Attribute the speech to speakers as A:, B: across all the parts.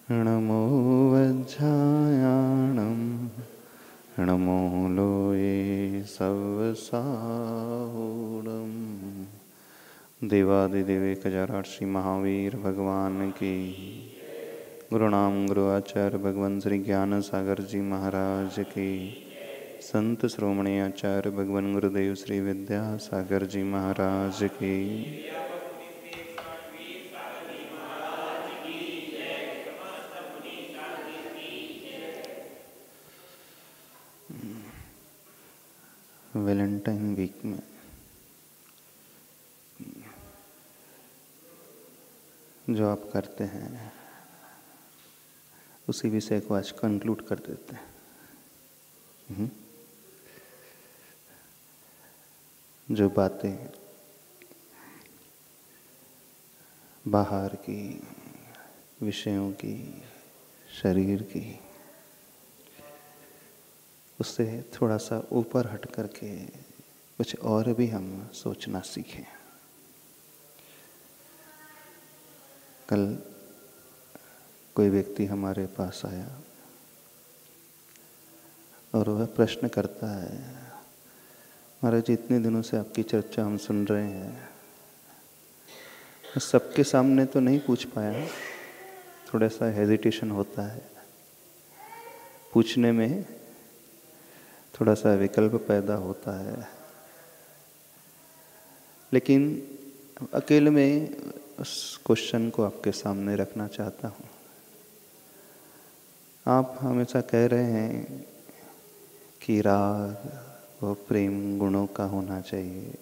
A: नमो वज्रायाणं नमो लोये सवसाहूणम्। देवादिदेव कजराक्षी महावीर भगवान की, गुरुनाम गुरु आचार्य भगवान श्री ज्ञान सागर जी महाराज की, संत श्रोमणी आचार्य भगवान गुरुदेव श्री विद्यासागर जी महाराज की। वैलेंटाइन वीक में जो आप करते हैं उसी विषय को आज कंक्लूड कर देते हैं। जो बातें बाहर की, विषयों की, शरीर की, उससे थोड़ा सा ऊपर हट करके कुछ और भी हम सोचना सीखें। कल कोई व्यक्ति हमारे पास आया और वह प्रश्न करता है, महाराज जी इतने दिनों से आपकी चर्चा हम सुन रहे हैं, सबके सामने तो नहीं पूछ पाया, थोड़ा सा हेजिटेशन होता है, पूछने में थोड़ा सा विकल्प पैदा होता है, लेकिन अकेले में उस क्वेश्चन को आपके सामने रखना चाहता हूँ। आप हमेशा कह रहे हैं कि राग वो प्रेम गुणों का होना चाहिए,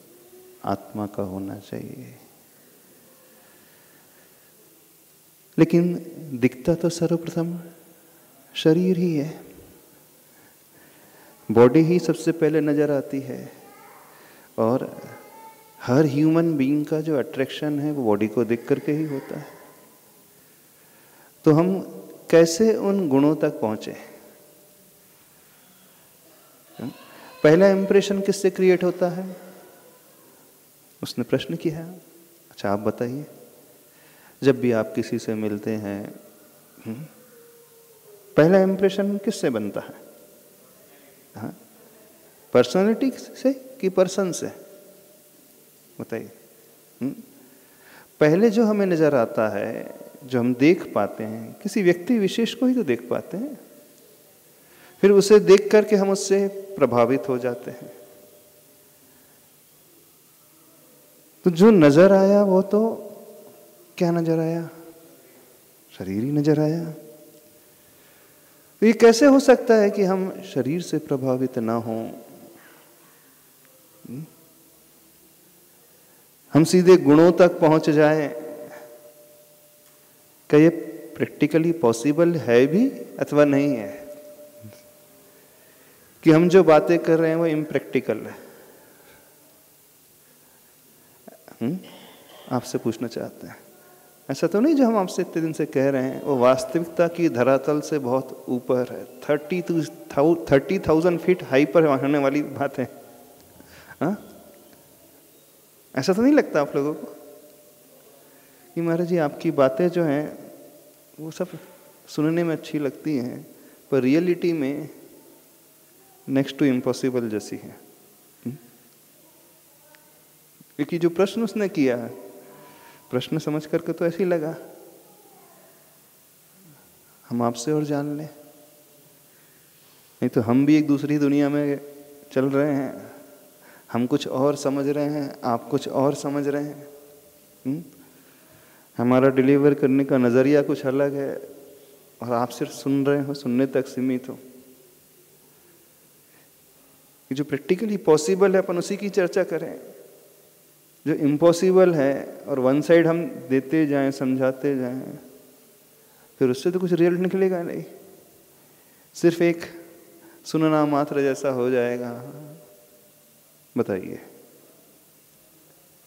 A: आत्मा का होना चाहिए, लेकिन दिखता तो सर्वप्रथम शरीर ही है, बॉडी ही सबसे पहले नजर आती है, और हर ह्यूमन बीइंग का जो अट्रैक्शन है वो बॉडी को देख करके ही होता है। तो हम कैसे उन गुणों तक पहुंचे? पहला इंप्रेशन किससे क्रिएट होता है? उसने प्रश्न किया। अच्छा आप बताइए, जब भी आप किसी से मिलते हैं पहला इंप्रेशन किससे बनता है? हाँ, पर्सनालिटी से कि पर्सन से? बताइए। पहले जो हमें नजर आता है, जो हम देख पाते हैं, किसी व्यक्ति विशेष को ही तो देख पाते हैं, फिर उसे देख करके हम उससे प्रभावित हो जाते हैं। तो जो नजर आया वो तो क्या नजर आया? शरीर ही नजर आया। तो ये कैसे हो सकता है कि हम शरीर से प्रभावित ना हों? हम सीधे गुणों तक पहुंच जाएं? क्या ये प्रैक्टिकली पॉसिबल है भी अथवा नहीं है? कि हम जो बातें कर रहे हैं वो इम्प्रैक्टिकल है? आपसे पूछना चाहते हैं, ऐसा तो नहीं जो हम आपसे इतने दिन से कह रहे हैं वो वास्तविकता की धरातल से बहुत ऊपर है, 30,000 फीट हाई पर होने वाली बात है? हाँ, ऐसा तो नहीं लगता आप लोगों को कि महाराज जी आपकी बातें जो हैं वो सब सुनने में अच्छी लगती हैं, पर रियलिटी में नेक्स्ट टू इम्पॉसिबल जैसी है? क्योंकि जो प्रश्न उसने किया, प्रश्न समझ करके तो ऐसे ही लगा हम आपसे और जान लें, नहीं तो हम भी एक दूसरी दुनिया में चल रहे हैं, हम कुछ और समझ रहे हैं, आप कुछ और समझ रहे हैं। हमारा डिलीवर करने का नज़रिया कुछ अलग है और आप सिर्फ सुन रहे हो, सुनने तक सीमित हो। जो प्रैक्टिकली पॉसिबल है अपन उसी की चर्चा करें, जो इम्पॉसिबल है और वन साइड हम देते जाएं, समझाते जाएं, फिर उससे तो कुछ रियल निकलेगा नहीं, सिर्फ एक सुनना मात्र जैसा हो जाएगा। बताइए,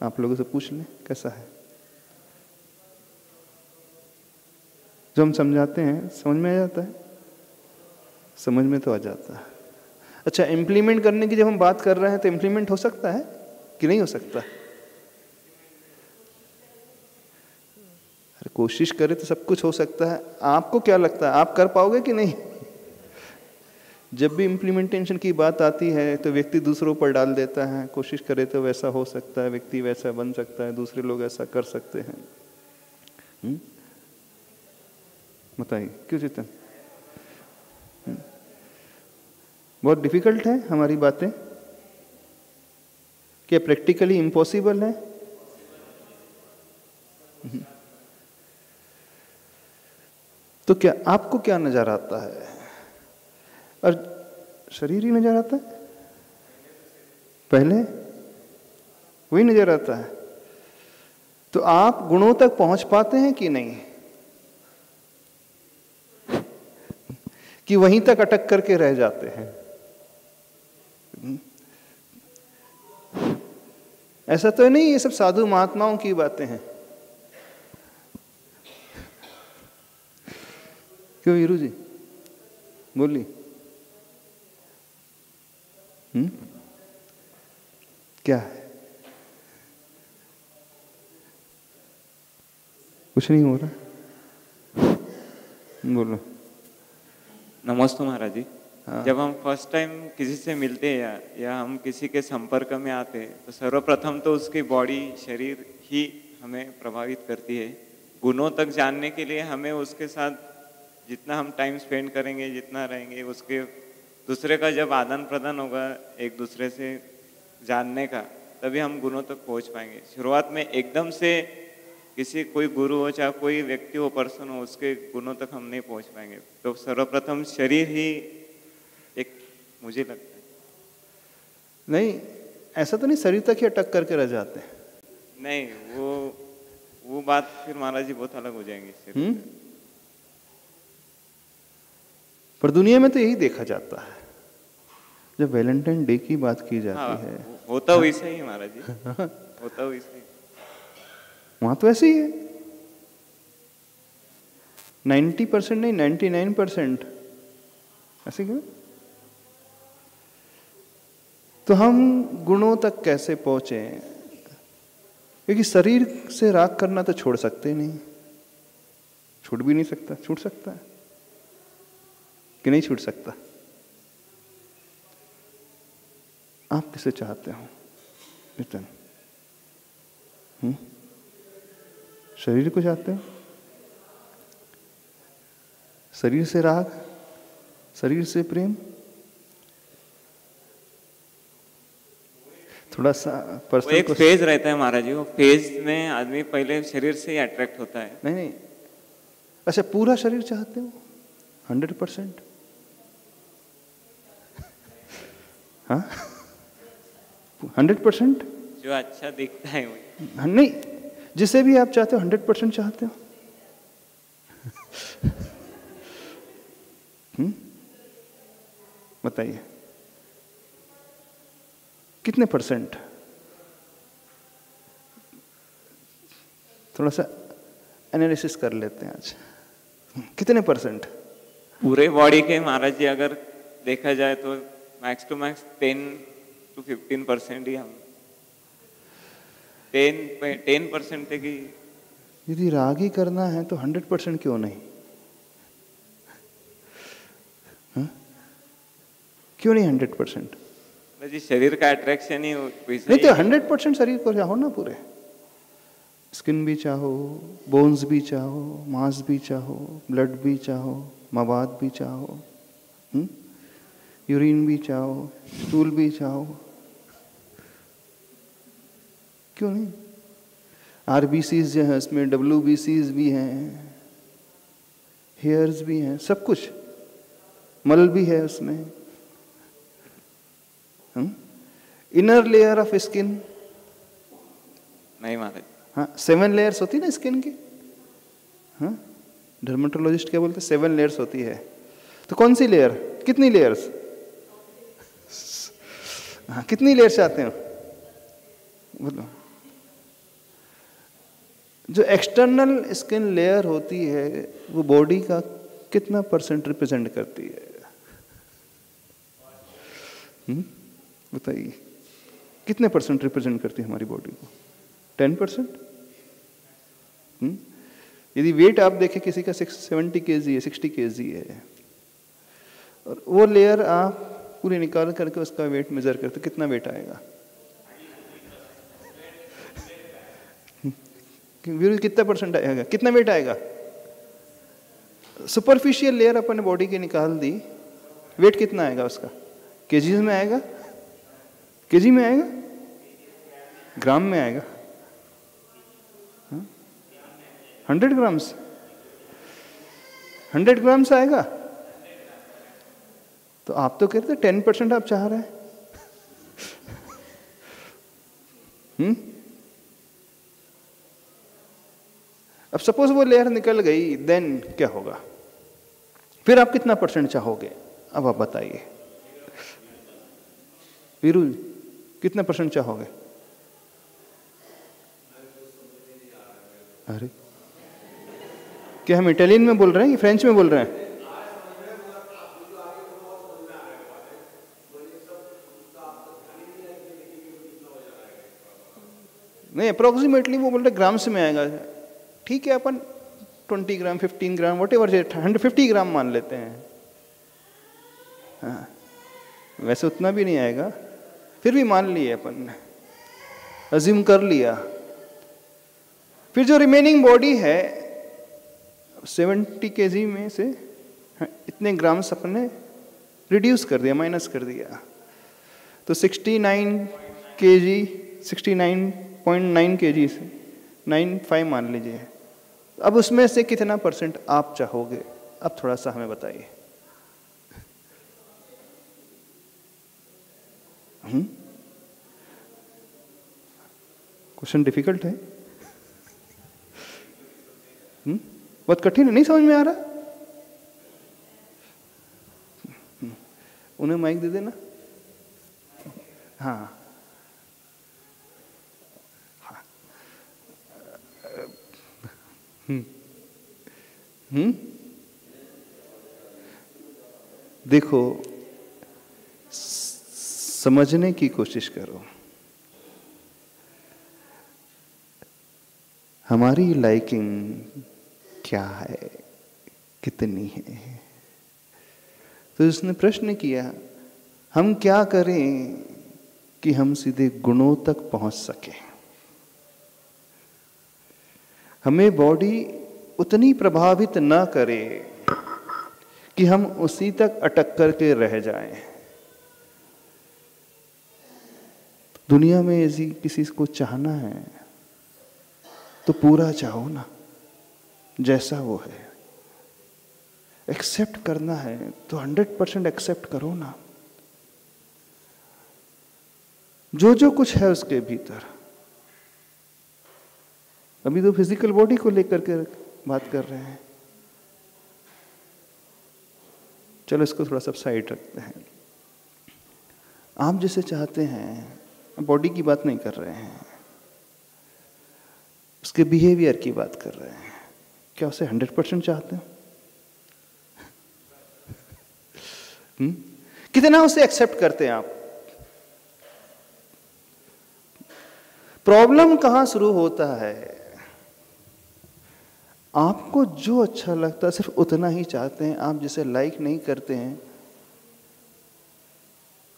A: आप लोगों से पूछ लें कैसा है? जो हम समझाते हैं समझ में आ जाता है? समझ में तो आ जाता है। अच्छा, इम्प्लीमेंट करने की जब हम बात कर रहे हैं तो इम्प्लीमेंट हो सकता है कि नहीं हो सकता? अरे कोशिश करे तो सब कुछ हो सकता है। आपको क्या लगता है, आप कर पाओगे कि नहीं? जब भी इम्प्लीमेंटेशन की बात आती है तो व्यक्ति दूसरों पर डाल देता है, कोशिश करे तो वैसा हो सकता है, व्यक्ति वैसा बन सकता है, दूसरे लोग ऐसा कर सकते हैं। बताइए क्यों चेतन? बहुत डिफिकल्ट है हमारी बातें? क्या प्रैक्टिकली इम्पॉसिबल है? तो क्या आपको क्या नजर आता है? और शरीर ही नजर आता है? पहले वही नजर आता है। तो आप गुणों तक पहुंच पाते हैं कि नहीं, कि वहीं तक अटक करके रह जाते हैं? ऐसा तो नहीं ये सब साधु महात्माओं की बातें हैं। क्यों वीरू जी बोली? क्या है? कुछ नहीं हो रहा, बोलो।
B: नमस्ते महाराज जी।
A: हाँ।
B: जब हम फर्स्ट टाइम किसी से मिलते हैं या हम किसी के संपर्क में आते हैं तो सर्वप्रथम तो उसकी बॉडी, शरीर ही हमें प्रभावित करती है। गुणों तक जानने के लिए हमें उसके साथ जितना हम टाइम स्पेंड करेंगे, जितना रहेंगे, उसके दूसरे का जब आदान प्रदान होगा एक दूसरे से जानने का, तभी हम गुणों तक पहुंच पाएंगे। शुरुआत में एकदम से किसी कोई गुरु हो चाहे कोई व्यक्ति हो, पर्सन हो, उसके गुणों तक हम नहीं पहुंच पाएंगे। तो सर्वप्रथम शरीर ही एक, मुझे लगता है।
A: नहीं, ऐसा तो नहीं शरीर तक ही अटक करके रह जाते हैं।
B: नहीं, वो बात फिर महाराज जी बहुत अलग हो जाएंगी।
A: पर दुनिया में तो यही देखा जाता है जब वैलेंटाइन डे की बात की जाती है।
B: होता वैसा ही महाराज जी, होता वैसा ही।
A: वहां तो ऐसे ही है। 90% नहीं 99% ऐसे क्यों? तो हम गुणों तक कैसे पहुंचे? क्योंकि शरीर से राग करना तो छोड़ सकते नहीं, छूट भी नहीं सकता। छूट सकता है कि नहीं छूट सकता? आप किसे चाहते हो नितिन? शरीर को चाहते हो? शरीर से राग, शरीर से प्रेम? थोड़ा सा पर्सनल।
B: एक फेज रहता है महाराज जी, वो फेज में आदमी पहले शरीर से ही अट्रैक्ट होता है।
A: नहीं, अच्छा पूरा शरीर चाहते हो 100%? हाँ 100%?
B: जो अच्छा दिखता है वही।
A: नहीं, जिसे भी आप चाहते हो 100% चाहते हो? बताइए कितने %? थोड़ा सा एनालिसिस कर लेते हैं आज। कितने %?
B: पूरे बॉडी के महाराज जी अगर देखा जाए तो मैक्स टू मैक्स 10 to 15% ही हम 10% की।
A: यदि राग ही करना है तो 100% क्यों नहीं? क्यों नहीं 100%?
B: जी शरीर का अट्रैक्शन ही
A: नहीं तो 100% शरीर को चाहो ना पूरे। स्किन भी चाहो, बोन्स भी चाहो, मांस भी चाहो, ब्लड भी चाहो, मवाद भी चाहो, यूरिन भी चाहो, स्टूल भी चाहो, क्यों नहीं? आरबीसीज जो है उसमें डब्ल्यूबीसीज भी हैं, हेयर्स भी हैं, सब कुछ, मल भी है उसमें। इनर लेयर ऑफ स्किन
B: नहीं महाराज।
A: हाँ 7 लेयर्स होती है ना स्किन की। हाँ डर्मेटोलॉजिस्ट क्या बोलते हैं? 7 लेयर्स होती है। तो कौन सी लेयर, कितनी लेयर्स? हाँ कितनी लेयर्स चाहते हो बोलो? जो एक्सटर्नल स्किन लेयर होती है वो बॉडी का कितना % रिप्रेजेंट करती है? बताइए कितने % रिप्रेजेंट करती है हमारी बॉडी को? 10%? यदि वेट आप देखें किसी का 70 kg है, 60 kg है, और वो लेयर आप पूरी निकाल करके उसका वेट मेजर करते, कितना वेट आएगा? कितना परसेंट आएगा, कितना वेट आएगा? सुपरफिशियल लेयर अपन ने बॉडी की निकाल दी, वेट कितना आएगा उसका? केजीज में आएगा? केजी में आएगा? ग्राम में आएगा? 100 ग्राम्स, 100 ग्राम्स आएगा। तो आप तो कहते 10% आप चाह रहे हैं। अब सपोज वो लेयर निकल गई, देन क्या होगा? फिर आप कितना परसेंट चाहोगे? अब आप बताइए वीरू, कितना परसेंट चाहोगे? अरे क्या हम इटालियन में बोल रहे हैं कि फ्रेंच में बोल रहे हैं? नहीं, अप्रोक्सीमेटली वो बोल रहे ग्राम्स में आएगा। ठीक है, अपन 20 ग्राम, 15 ग्राम, वट एवर, 150 ग्राम मान लेते हैं। हाँ, वैसे उतना भी नहीं आएगा, फिर भी मान लिए अपन ने, अज्यूम कर लिया। फिर जो रिमेनिंग बॉडी है 70 kg में से इतने ग्राम्स अपन ने रिड्यूस कर दिया, माइनस कर दिया, तो 69 kg, 69.9 kg से 95 मान लीजिए। अब उसमें से कितना परसेंट आप चाहोगे? अब थोड़ा सा हमें बताइए। क्वेश्चन डिफिकल्ट है, बहुत कठिन है, नहीं समझ में आ रहा? उन्हें माइक दे देना। हाँ, देखो, समझने की कोशिश करो। हमारी लाइकिंग क्या है, कितनी है? तो उसने प्रश्न किया, हम क्या करें कि हम सीधे गुणों तक पहुंच सकें? हमें बॉडी उतनी प्रभावित न करे कि हम उसी तक अटक करके रह जाएं। दुनिया में यदि किसी को चाहना है तो पूरा चाहो ना, जैसा वो है। एक्सेप्ट करना है तो 100% एक्सेप्ट करो ना, जो जो कुछ है उसके भीतर। अभी तो फिजिकल बॉडी को लेकर के बात कर रहे हैं, चलो इसको थोड़ा सा साइड रखते हैं। आप जिसे चाहते हैं, बॉडी की बात नहीं कर रहे हैं, उसके बिहेवियर की बात कर रहे हैं। क्या उसे 100% चाहते हैं? कितना उसे एक्सेप्ट करते हैं आप? प्रॉब्लम कहां शुरू होता है? आपको जो अच्छा लगता है सिर्फ उतना ही चाहते हैं, आप जिसे लाइक नहीं करते हैं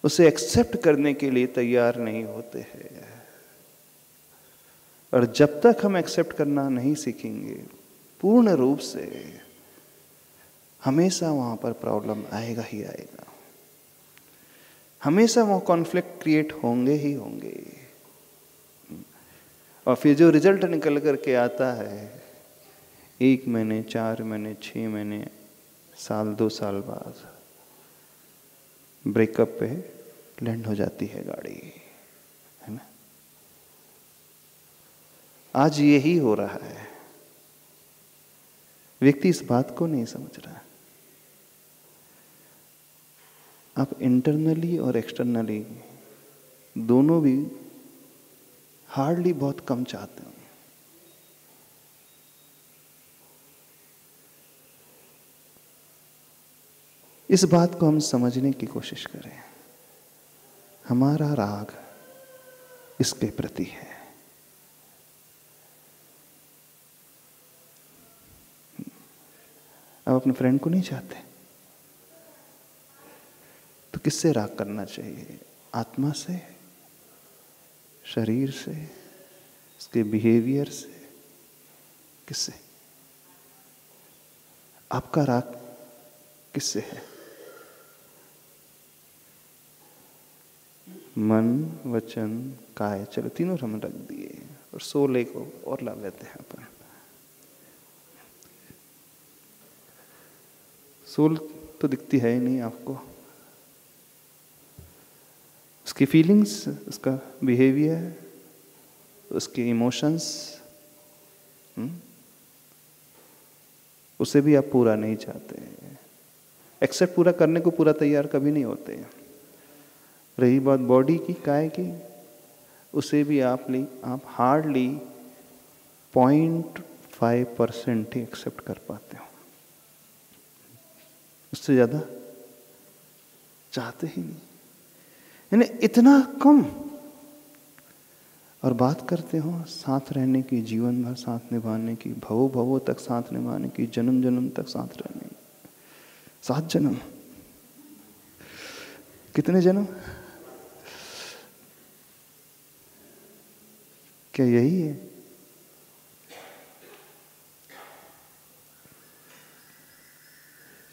A: उसे एक्सेप्ट करने के लिए तैयार नहीं होते हैं। और जब तक हम एक्सेप्ट करना नहीं सीखेंगे पूर्ण रूप से, हमेशा वहां पर प्रॉब्लम आएगा ही आएगा, हमेशा वहां कॉन्फ्लिक्ट क्रिएट होंगे ही होंगे। और फिर जो रिजल्ट निकल करके आता है 1 महीने, 4 महीने, 6 महीने, साल, 2 साल बाद ब्रेकअप पे लैंड हो जाती है गाड़ी, है ना? आज यही हो रहा है। व्यक्ति इस बात को नहीं समझ रहा। आप इंटरनली और एक्सटर्नली दोनों भी हार्डली बहुत कम चाहते हो। इस बात को हम समझने की कोशिश करें। हमारा राग इसके प्रति है। आप अपने फ्रेंड को नहीं चाहते, तो किससे राग करना चाहिए? आत्मा से, शरीर से, इसके बिहेवियर से, किससे? आपका राग किससे है? मन, वचन, काय, चलो तीनों हम रख दिए और 16 को और ला लेते हैं अपन। सोल तो दिखती है ही नहीं आपको, उसकी फीलिंग्स, उसका बिहेवियर, उसके इमोशंस, उसे भी आप पूरा नहीं चाहते। एक्सेप्ट पूरा करने को पूरा तैयार कभी नहीं होते। रही बात बॉडी की, काय की, उसे भी आप हार्डली 0.5% ही एक्सेप्ट कर पाते हो, उससे ज्यादा चाहते ही नहीं, यानी इतना कम। और बात करते हो साथ रहने की, जीवन भर साथ निभाने की, भवों भवों तक साथ निभाने की, जन्म जन्म तक साथ रहने की। 7 जन्म, कितने जन्म? क्या यही है?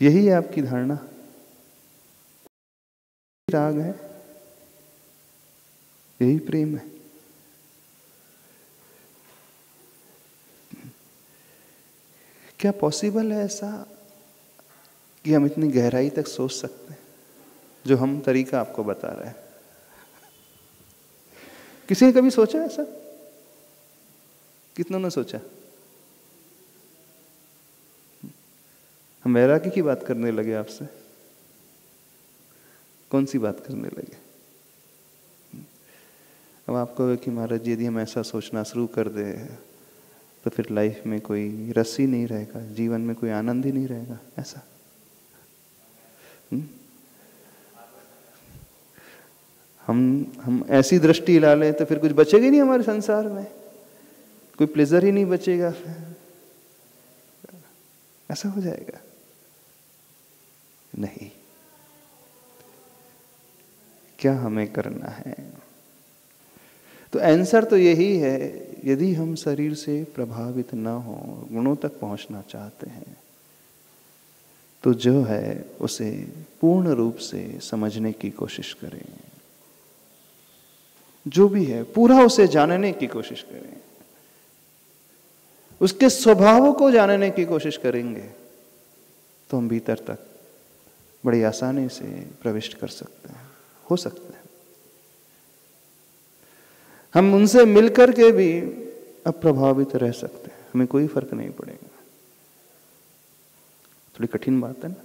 A: यही है आपकी धारणा? राग है, यही प्रेम है? क्या पॉसिबल है ऐसा कि हम इतनी गहराई तक सोच सकते हैं जो हम तरीका आपको बता रहे हैं? किसी ने कभी सोचा ऐसा? कितनों ने सोचा? हम वैराग्य की बात करने लगे आपसे। कौन सी बात करने लगे? अब आपको कि महाराज जी यदि हम ऐसा सोचना शुरू कर दे तो फिर लाइफ में कोई रस ही नहीं रहेगा, जीवन में कोई आनंद ही नहीं रहेगा, ऐसा? हम ऐसी दृष्टि ला लें तो फिर कुछ बचेगा ही नहीं हमारे संसार में, कोई प्लेजर ही नहीं बचेगा, ऐसा हो जाएगा? नहीं। क्या हमें करना है? तो आंसर तो यही है, यदि हम शरीर से प्रभावित ना हो, गुणों तक पहुंचना चाहते हैं, तो जो है उसे पूर्ण रूप से समझने की कोशिश करें। जो भी है पूरा उसे जानने की कोशिश करें, उसके स्वभाव को जानने की कोशिश करेंगे तो हम भीतर तक बड़ी आसानी से प्रविष्ट कर सकते हैं, हो सकते हैं। हम उनसे मिलकर के भी अप्रभावित रह सकते हैं, हमें कोई फर्क नहीं पड़ेगा। थोड़ी कठिन बात है ना,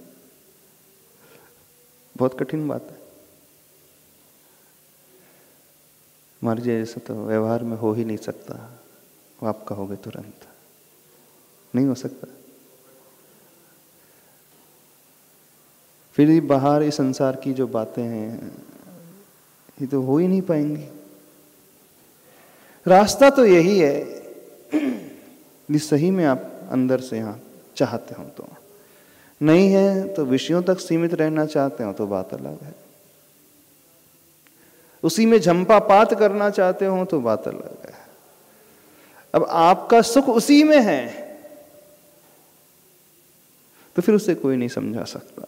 A: बहुत कठिन बात है। हमारे जैसा तो व्यवहार में हो ही नहीं सकता, वो आप कहोगे तुरंत, नहीं हो सकता। फिर ये बाहर इस संसार की जो बातें हैं ये तो हो ही नहीं पाएंगी। रास्ता तो यही है, यदि सही में आप अंदर से यहाँ चाहते हो तो, नहीं है तो विषयों तक सीमित रहना चाहते हो तो बात अलग है, उसी में झंपापात करना चाहते हो तो बात अलग है। अब आपका सुख उसी में है तो फिर उसे कोई नहीं समझा सकता,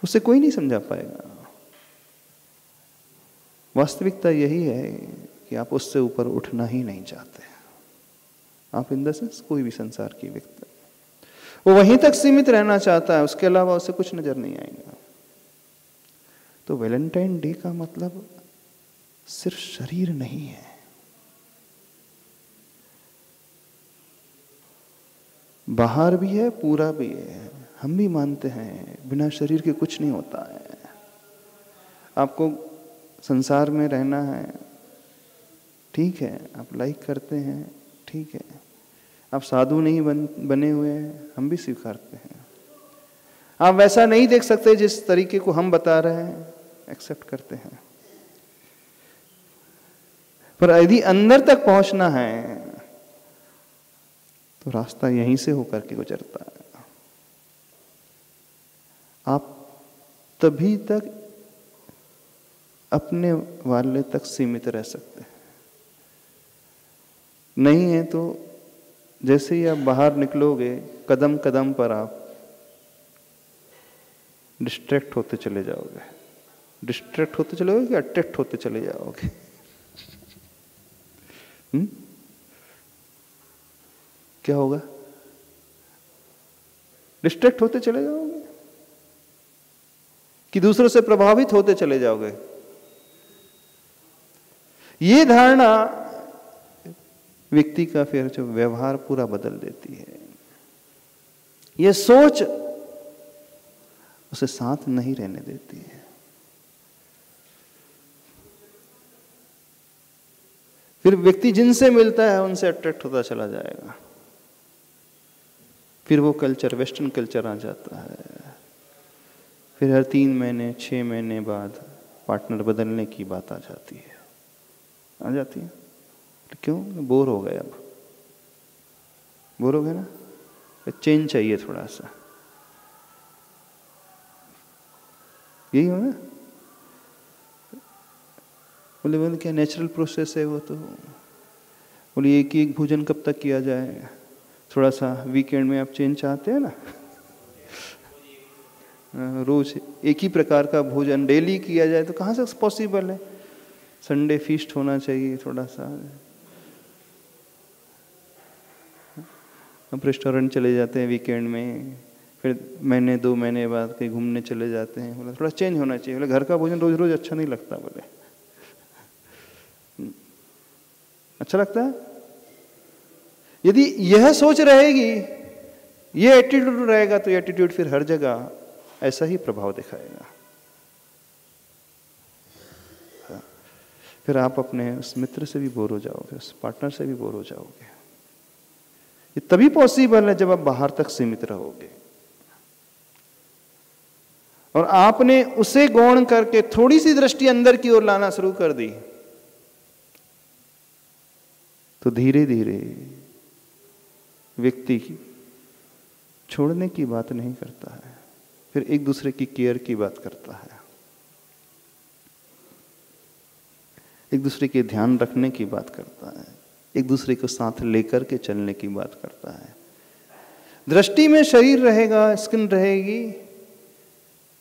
A: उसे कोई नहीं समझा पाएगा। वास्तविकता यही है कि आप उससे ऊपर उठना ही नहीं चाहते। आप इन द सेंस कोई भी संसार की व्यक्ति, वो वहीं तक सीमित रहना चाहता है, उसके अलावा उसे कुछ नजर नहीं आएगा। तो वैलेंटाइन डे का मतलब सिर्फ शरीर नहीं है, बाहर भी है, पूरा भी है। हम भी मानते हैं बिना शरीर के कुछ नहीं होता है। आपको संसार में रहना है, ठीक है, आप लाइक करते हैं, ठीक है, आप साधु नहीं बने हुए हैं, हम भी स्वीकारते हैं। आप वैसा नहीं देख सकते जिस तरीके को हम बता रहे हैं, एक्सेप्ट करते हैं। पर यदि अंदर तक पहुंचना है तो रास्ता यहीं से होकर के गुजरता है। आप तभी तक अपने वाले तक सीमित रह सकते हैं, नहीं है तो जैसे ही आप बाहर निकलोगे कदम कदम पर आप डिस्ट्रैक्ट होते चले जाओगे। डिस्ट्रैक्ट होते चलोगे कि अट्रैक्ट होते चले जाओगे? क्या होगा? डिस्ट्रैक्ट होते चले जाओगे कि दूसरों से प्रभावित होते चले जाओगे? ये धारणा व्यक्ति का फिर जो व्यवहार पूरा बदल देती है। ये सोच उसे साथ नहीं रहने देती है। फिर व्यक्ति जिनसे मिलता है उनसे अट्रैक्ट होता चला जाएगा। फिर वो कल्चर, वेस्टर्न कल्चर आ जाता है। फिर हर 3 महीने 6 महीने बाद पार्टनर बदलने की बात आ जाती है, आ जाती है। क्यों? बोर हो गए, अब बोर हो गए ना, चेंज चाहिए थोड़ा सा। यही हो ना? बोले क्या नेचुरल प्रोसेस है वो? तो बोले एक ही एक भोजन कब तक किया जाए? थोड़ा सा वीकेंड में आप चेंज चाहते हैं ना, रोज एक ही प्रकार का भोजन डेली किया जाए तो कहाँ से पॉसिबल है? संडे फीस्ट होना चाहिए थोड़ा सा। अब रेस्टोरेंट चले जाते हैं वीकेंड में, फिर महीने 2 महीने बाद कहीं घूमने चले जाते हैं। बोला थोड़ा चेंज होना चाहिए। बोले घर का भोजन रोज रोज अच्छा नहीं लगता। बोले अच्छा लगता है? यदि यह सोच रहेगी, यह एटीट्यूड रहेगा, तो यह एटीट्यूड फिर हर जगह ऐसा ही प्रभाव दिखाएगा। फिर आप अपने उस मित्र से भी बोर हो जाओगे, उस पार्टनर से भी बोर हो जाओगे। ये तभी पॉसिबल है जब आप बाहर तक सीमित रहोगे। और आपने उसे गौण करके थोड़ी सी दृष्टि अंदर की ओर लाना शुरू कर दी, तो धीरे धीरे व्यक्ति छोड़ने की बात नहीं करता है, फिर एक दूसरे की केयर की बात करता है, एक दूसरे के ध्यान रखने की बात करता है, एक दूसरे को साथ लेकर के चलने की बात करता है। दृष्टि में शरीर रहेगा, स्किन रहेगी,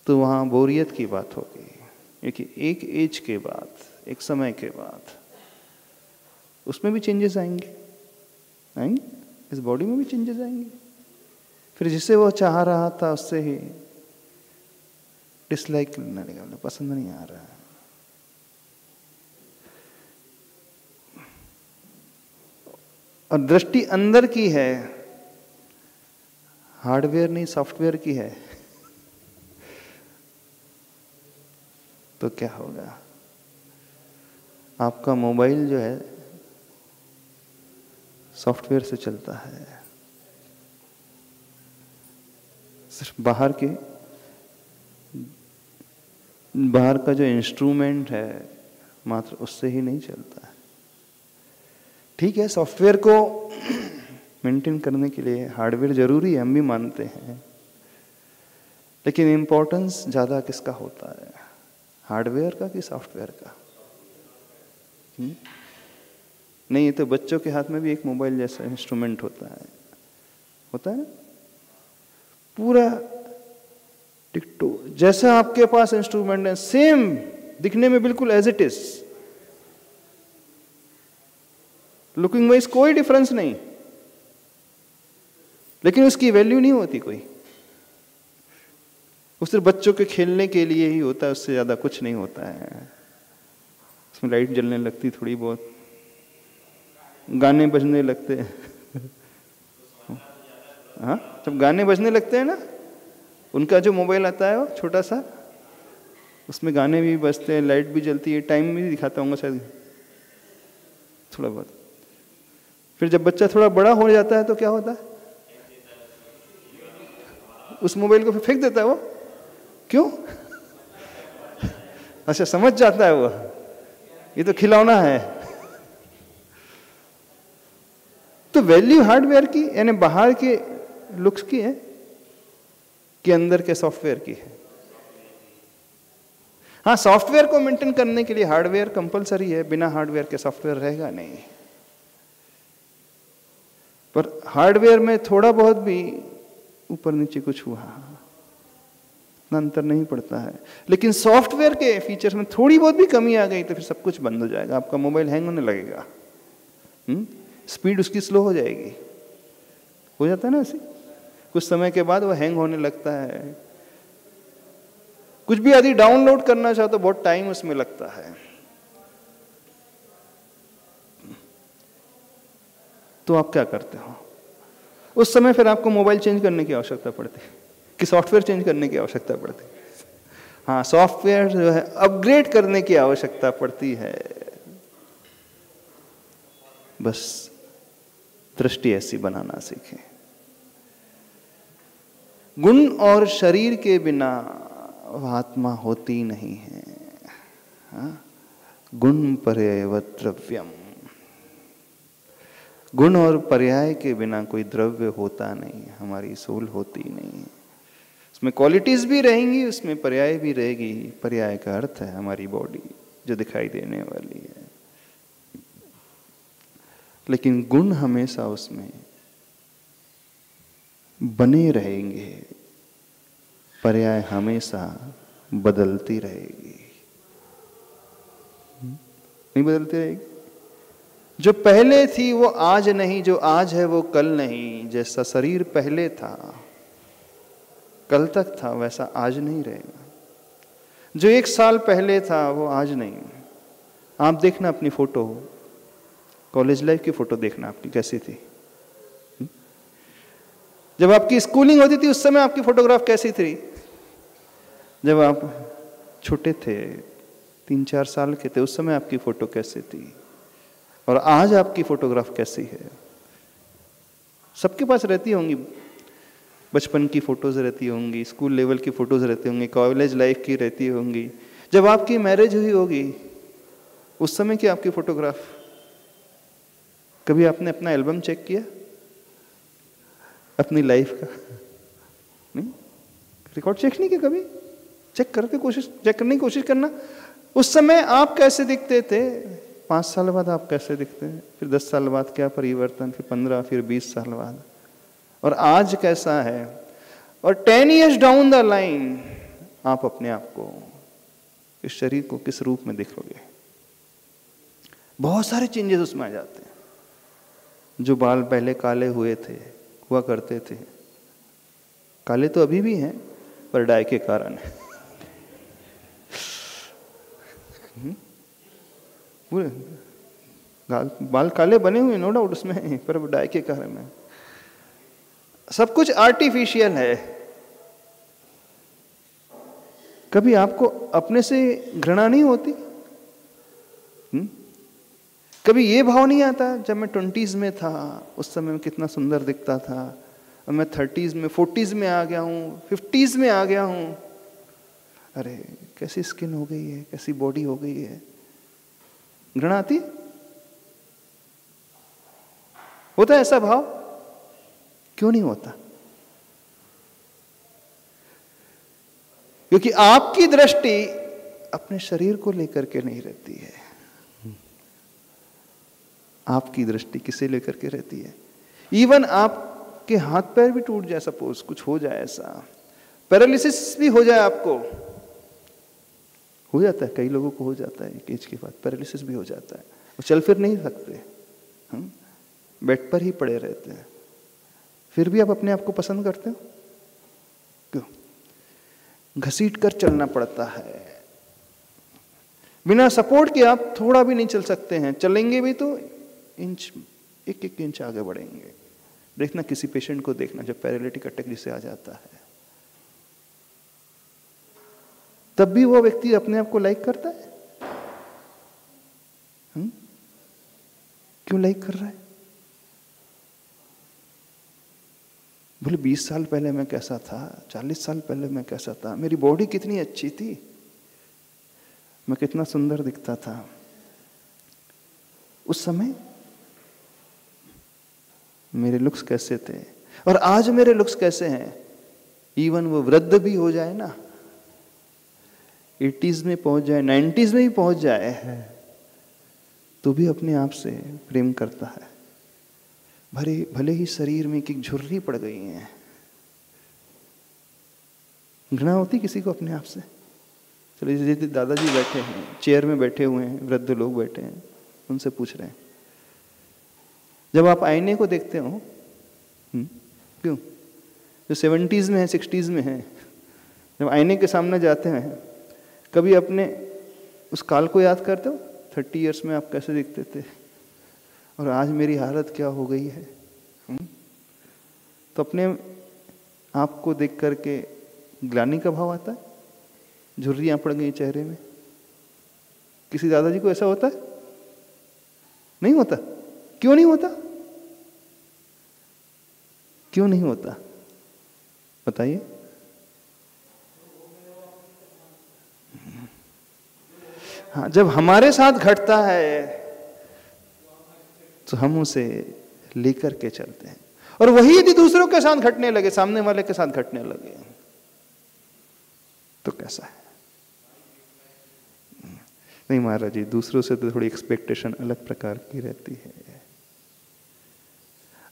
A: तो वहां बोरियत की बात होगी। एक एज के बाद, एक समय के बाद उसमें भी चेंजेस आएंगे, इस बॉडी में भी चेंजेस आएंगे। फिर जिसे वो चाह रहा था उससे ही डिसलाइक करने लगा, पसंद नहीं आ रहा है। और दृष्टि अंदर की है, हार्डवेयर नहीं सॉफ्टवेयर की है, तो क्या होगा? आपका मोबाइल जो है सॉफ्टवेयर से चलता है, सिर्फ बाहर का जो इंस्ट्रूमेंट है मात्र उससे ही नहीं चलता है। ठीक है, सॉफ्टवेयर को मेंटेन करने के लिए हार्डवेयर जरूरी है, हम भी मानते हैं, लेकिन इंपॉर्टेंस ज्यादा किसका होता है, हार्डवेयर का कि सॉफ्टवेयर का? नहीं, ये तो बच्चों के हाथ में भी एक मोबाइल जैसा इंस्ट्रूमेंट होता है ना, पूरा टिकटो जैसा आपके पास इंस्ट्रूमेंट है, सेम दिखने में बिल्कुल as it is, looking wise कोई डिफरेंस नहीं, लेकिन उसकी वैल्यू नहीं होती कोई। वो सिर्फ बच्चों के खेलने के लिए ही होता है, उससे ज्यादा कुछ नहीं होता है। उसमें लाइट जलने लगती थोड़ी बहुत, गाने बजने लगते हैं हाँ, जब गाने बजने लगते हैं ना, उनका जो मोबाइल आता है वो छोटा सा, उसमें गाने भी बजते हैं, लाइट भी जलती है, टाइम भी दिखाता हूँ शायद थोड़ा बहुत। फिर जब बच्चा थोड़ा बड़ा हो जाता है तो क्या होता है, उस मोबाइल को फिर फेंक देता है वो। क्यों? अच्छा, समझ जाता है वो ये तो खिलौना है। तो तो वैल्यू हार्डवेयर की यानी बाहर के लुक्स की है कि अंदर के सॉफ्टवेयर की है? हाँ, सॉफ्टवेयर को मेंटेन करने के लिए हार्डवेयर कंपलसरी है, बिना हार्डवेयर के सॉफ्टवेयर रहेगा नहीं। पर हार्डवेयर में थोड़ा बहुत भी ऊपर नीचे कुछ हुआ ना अंतर नहीं पड़ता है, लेकिन सॉफ्टवेयर के फीचर्स में थोड़ी बहुत भी कमी आ गई तो फिर सब कुछ बंद हो जाएगा। आपका मोबाइल हैंग होने लगेगा, स्पीड उसकी स्लो हो जाएगी, हो जाता है ना ऐसे, कुछ समय के बाद वो हैंग होने लगता है। कुछ भी यदि डाउनलोड करना चाहो तो बहुत टाइम उसमें लगता है। तो आप क्या करते हो उस समय? फिर आपको मोबाइल चेंज करने की आवश्यकता पड़ती है कि सॉफ्टवेयर चेंज करने की आवश्यकता पड़ती है? हाँ, सॉफ्टवेयर जो है अपग्रेड करने की आवश्यकता पड़ती है। बस दृष्टि ऐसी बनाना सीखें। गुण और शरीर के बिना आत्मा होती नहीं है। हाँ? गुण पर्यायवत् द्रव्यम, गुण और पर्याय के बिना कोई द्रव्य होता नहीं, हमारी सोल होती नहीं है। उसमें क्वालिटीज भी रहेंगी, उसमें पर्याय भी रहेगी। पर्याय का अर्थ है हमारी बॉडी जो दिखाई देने वाली है, लेकिन गुण हमेशा उसमें बने रहेंगे, पर्याय हमेशा बदलती रहेगी। नहीं बदलती रहेगी? जो पहले थी वो आज नहीं, जो आज है वो कल नहीं। जैसा शरीर पहले था, कल तक था, वैसा आज नहीं रहेगा। जो 1 साल पहले था वो आज नहीं। आप देखना अपनी फोटो, कॉलेज लाइफ की फोटो देखना आपकी कैसी थी। जब आपकी स्कूलिंग होती थी उस समय आपकी फोटोग्राफ कैसी थी? जब आप छोटे थे, 3-4 साल के थे, उस समय आपकी फोटो कैसी थी? और आज आपकी फोटोग्राफ कैसी है? सबके पास रहती होंगी, बचपन की फोटोज रहती होंगी, स्कूल लेवल की फोटोज रहती होंगी, कॉलेज लाइफ की रहती होंगी। जब आपकी मैरिज हुई होगी उस समय की आपकी फोटोग्राफ, कभी आपने अपना एल्बम चेक किया अपनी लाइफ का? नहीं, रिकॉर्ड चेक नहीं किया कभी? चेक करने की कोशिश करना। उस समय आप कैसे दिखते थे, 5 साल बाद आप कैसे दिखते हैं, फिर 10 साल बाद क्या परिवर्तन, फिर 15, फिर 20 साल बाद, और आज कैसा है, और 10 years डाउन द लाइन आप अपने आप को, इस शरीर को किस रूप में दिखोगे? बहुत सारे चेंजेस उसमें आ जाते हैं। जो बाल पहले काले हुआ करते थे, काले तो अभी भी हैं पर डाई के कारण है। पूरे बाल काले बने हुए नो डाउट उसमें, पर डाई के कारण है। सब कुछ आर्टिफिशियल है। कभी आपको अपने से घृणा नहीं होती? कभी ये भाव नहीं आता, जब मैं 20s में था उस समय में कितना सुंदर दिखता था, अब मैं 30s में 40s में आ गया हूँ, 50s में आ गया हूँ, अरे कैसी स्किन हो गई है, कैसी बॉडी हो गई है? घृणा आती? होता है ऐसा भाव? क्यों नहीं होता? क्योंकि आपकी दृष्टि अपने शरीर को लेकर के नहीं रहती है। आपकी दृष्टि किसे लेकर के रहती है? इवन आपके हाथ पैर भी टूट जाए, सपोज कुछ हो जाए, ऐसा पैरालिसिस भी हो जाए, आपको हो जाता है, कई लोगों को हो जाता है, एक एज के बाद पैरालिसिस भी हो जाता है, वो चल फिर नहीं सकते, हम बेड पर ही पड़े रहते हैं, फिर भी आप अपने आप को पसंद करते हो? क्यों? घसीट कर चलना पड़ता है। बिना सपोर्ट के आप थोड़ा भी नहीं चल सकते हैं, चलेंगे भी तो एक इंच आगे बढ़ेंगे। देखना किसी पेशेंट को, देखना जब पैरालिटिक अटैक जिसे आ जाता है, तब भी वो व्यक्ति अपने आप को लाइक करता है? क्यों लाइक कर रहा है? बोले 20 साल पहले मैं कैसा था, 40 साल पहले मैं कैसा था, मेरी बॉडी कितनी अच्छी थी, मैं कितना सुंदर दिखता था उस समय। मेरे लुक्स कैसे थे और आज मेरे लुक्स कैसे हैं। इवन वो वृद्ध भी हो जाए ना, 80s में पहुंच जाए, 90s में भी पहुंच जाए, तो भी अपने आप से प्रेम करता है। भले ही शरीर में एक झुर्री पड़ गई है, घृणा होती किसी को अपने आप से। चलो जैसे दादाजी बैठे हैं, चेयर में बैठे हुए हैं, वृद्ध लोग बैठे हैं, उनसे पूछ रहे हैं, जब आप आईने को देखते हो, क्यों जो 70s में है, 60s में है, जब आईने के सामने जाते हैं, कभी अपने उस काल को याद करते हो? 30 इयर्स में आप कैसे दिखते थे और आज मेरी हालत क्या हो गई है। तो अपने आप को देख करके ग्लानि का भाव आता है, झुर्रियां पड़ गई चेहरे में। किसी दादाजी को ऐसा होता है? नहीं होता। क्यों नहीं होता? क्यों नहीं होता बताइए। हाँ, जब हमारे साथ घटता है तो हम उसे लेकर के चलते हैं, और वही यदि दूसरों के साथ घटने लगे, सामने वाले के साथ घटने लगे, तो कैसा है? नहीं महाराज जी, दूसरों से तो थोड़ी एक्सपेक्टेशन अलग प्रकार की रहती है।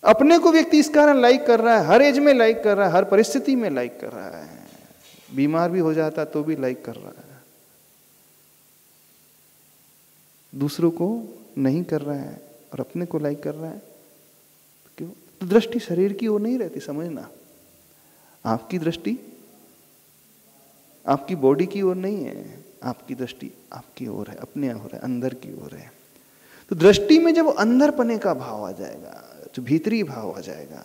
A: अपने को व्यक्ति इस कारण लाइक कर रहा है, हर एज में लाइक कर रहा है, हर परिस्थिति में लाइक कर रहा है, बीमार भी हो जाता तो भी लाइक कर रहा है, दूसरों को नहीं कर रहा है और अपने को लाइक कर रहा है। क्यों? तो दृष्टि शरीर की ओर नहीं रहती, समझना। आपकी दृष्टि आपकी बॉडी की ओर नहीं है, आपकी दृष्टि आपकी ओर है, अपने ओर है, अंदर की ओर है। तो दृष्टि में जब अंदर पने का भाव आ जाएगा, जो भीतरी भाव आ जाएगा,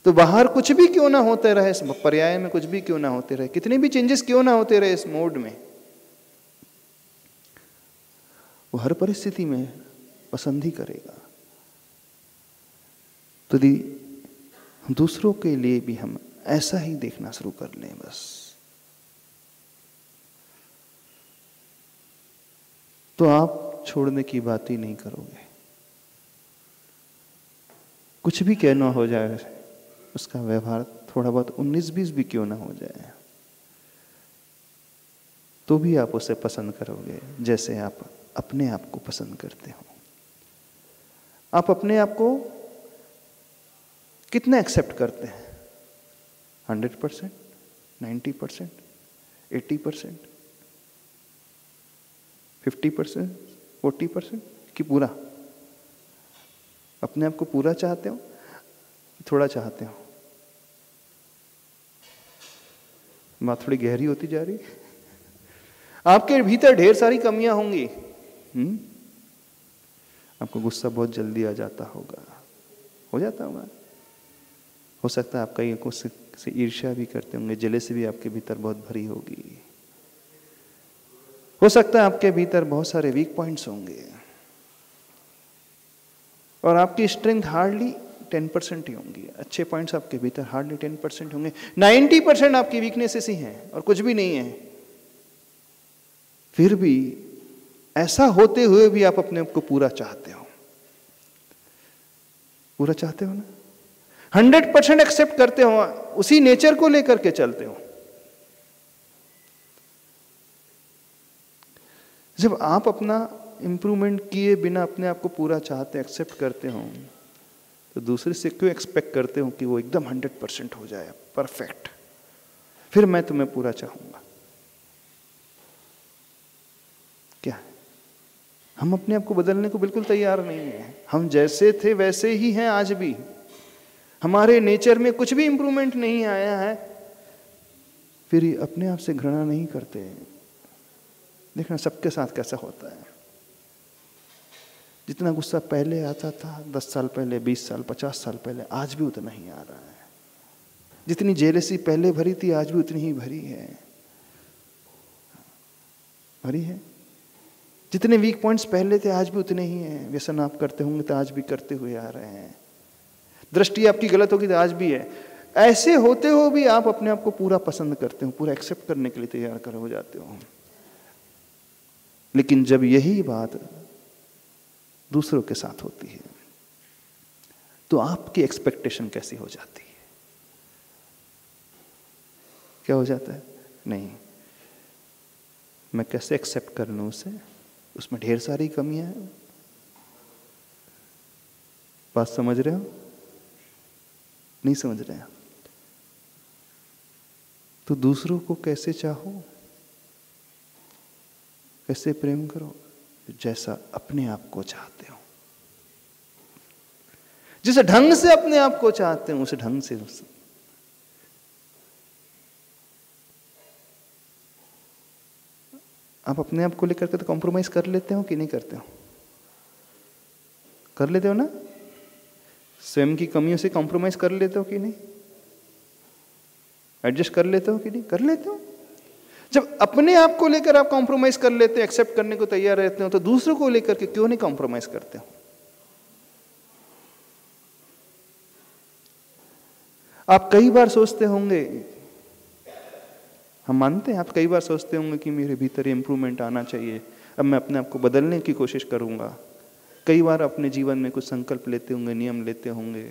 A: तो बाहर कुछ भी क्यों ना होते रहे, इस पर्याय में कुछ भी क्यों ना होते रहे, कितने भी चेंजेस क्यों ना होते रहे इस मोड में, वो हर परिस्थिति में पसंद ही करेगा। तो यदि दूसरों के लिए भी हम ऐसा ही देखना शुरू कर लें, बस, तो आप छोड़ने की बात ही नहीं करोगे। कुछ भी कहना हो जाए, उसका व्यवहार थोड़ा बहुत 19-20 भी क्यों ना हो जाए, तो भी आप उसे पसंद करोगे जैसे आप अपने आप को पसंद करते हो। आप अपने आप को कितना एक्सेप्ट करते हैं? 100%, 90%, 80%, 50%, 40% कि पूरा? अपने आप को पूरा चाहते हो, थोड़ा चाहते हो? बात थोड़ी गहरी होती जा रही है। आपके भीतर ढेर सारी कमियां होंगी। आपको गुस्सा बहुत जल्दी आ जाता होगा, हो जाता होगा। हो सकता है आप कहीं कुछ से ईर्ष्या भी करते होंगे, जेलसी भी आपके भीतर बहुत भरी होगी। हो सकता है आपके भीतर बहुत सारे वीक पॉइंट्स होंगे और आपकी स्ट्रेंथ हार्डली 10% ही होंगी। अच्छे पॉइंट्स आपके भीतर हार्डली 10% होंगे। 90% आपकी वीकनेसेस ही हैं और कुछ भी नहीं है। फिर भी ऐसा होते हुए भी आप अपने आप को पूरा चाहते हो। पूरा चाहते हो ना? 100% एक्सेप्ट करते हो, उसी नेचर को लेकर के चलते हो। जब आप अपना इंप्रूवमेंट किए बिना अपने आप को पूरा चाहते, एक्सेप्ट करते हो, तो दूसरे से क्यों एक्सपेक्ट करते हो कि वो एकदम 100% हो जाए, परफेक्ट, फिर मैं तुम्हें पूरा चाहूंगा? क्या हम अपने आप को बदलने को बिल्कुल तैयार नहीं है। हम जैसे थे वैसे ही हैं आज भी। हमारे नेचर में कुछ भी इंप्रूवमेंट नहीं आया है, फिर अपने आप से घृणा नहीं करते। देखना सबके साथ कैसा होता है। जितना गुस्सा पहले आता था, 10 साल पहले, 20 साल, 50 साल पहले, आज भी उतना ही आ रहा है। जितनी जेलसी पहले भरी थी, आज भी उतनी ही भरी है। भरी है। जितने वीक पॉइंट्स पहले थे, आज भी उतने ही हैं। व्यसन आप करते होंगे तो आज भी करते हुए आ रहे हैं। दृष्टि आपकी गलत होगी तो आज भी है। ऐसे होते हो भी आप अपने आप को पूरा पसंद करते हो, पूरा एक्सेप्ट करने के लिए तैयार हो जाते हो। लेकिन जब यही बात दूसरों के साथ होती है, तो आपकी एक्सपेक्टेशन कैसी हो जाती है? क्या हो जाता है? नहीं, मैं कैसे एक्सेप्ट कर लूं उसे, उसमें ढेर सारी कमियां हैं। बात समझ रहे हो? नहीं समझ रहे हैं? तो दूसरों को कैसे चाहो, कैसे प्रेम करो? जैसा अपने आप को चाहते हो, जिस ढंग से अपने आप को चाहते हो उस ढंग से। आप अपने आप को लेकर के तो कॉम्प्रोमाइज कर लेते हो कि नहीं करते हो? कर लेते हो ना? स्वयं की कमियों से कॉम्प्रोमाइज कर लेते हो कि नहीं? एडजस्ट कर लेते हो कि नहीं? कर लेते हो। जब अपने आप को लेकर आप कॉम्प्रोमाइज कर लेते हो, एक्सेप्ट करने को तैयार रहते हो, तो दूसरों को लेकर के क्यों नहीं कॉम्प्रोमाइज करते हो? आप कई बार सोचते होंगे, हम मानते हैं, आप कई बार सोचते होंगे कि मेरे भीतर इम्प्रूवमेंट आना चाहिए, अब मैं अपने आप को बदलने की कोशिश करूंगा। कई बार अपने जीवन में कुछ संकल्प लेते होंगे, नियम लेते होंगे,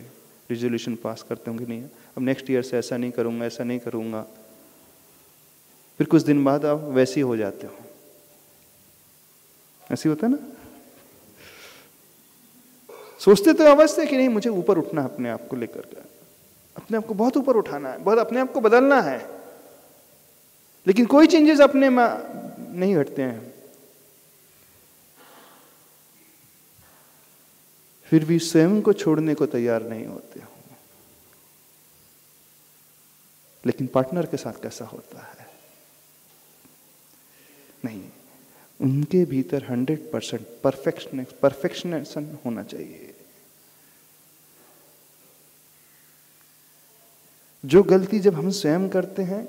A: रिजोल्यूशन पास करते होंगे, नहीं अब नेक्स्ट ईयर से ऐसा नहीं करूंगा, ऐसा नहीं करूंगा। फिर कुछ दिन बाद आप वैसे ही हो जाते हो। ऐसे होता है ना? सोचते तो अवश्य कि नहीं मुझे ऊपर उठना है, अपने आप को लेकर के, अपने आप को बहुत ऊपर उठाना है, बहुत अपने आप को बदलना है, लेकिन कोई चेंजेस अपने में नहीं घटते हैं। फिर भी स्वयं को छोड़ने को तैयार नहीं होते हो। लेकिन पार्टनर के साथ कैसा होता है? नहीं, उनके भीतर 100% परफेक्शनिज्म होना चाहिए। जो गलती जब हम स्वयं करते हैं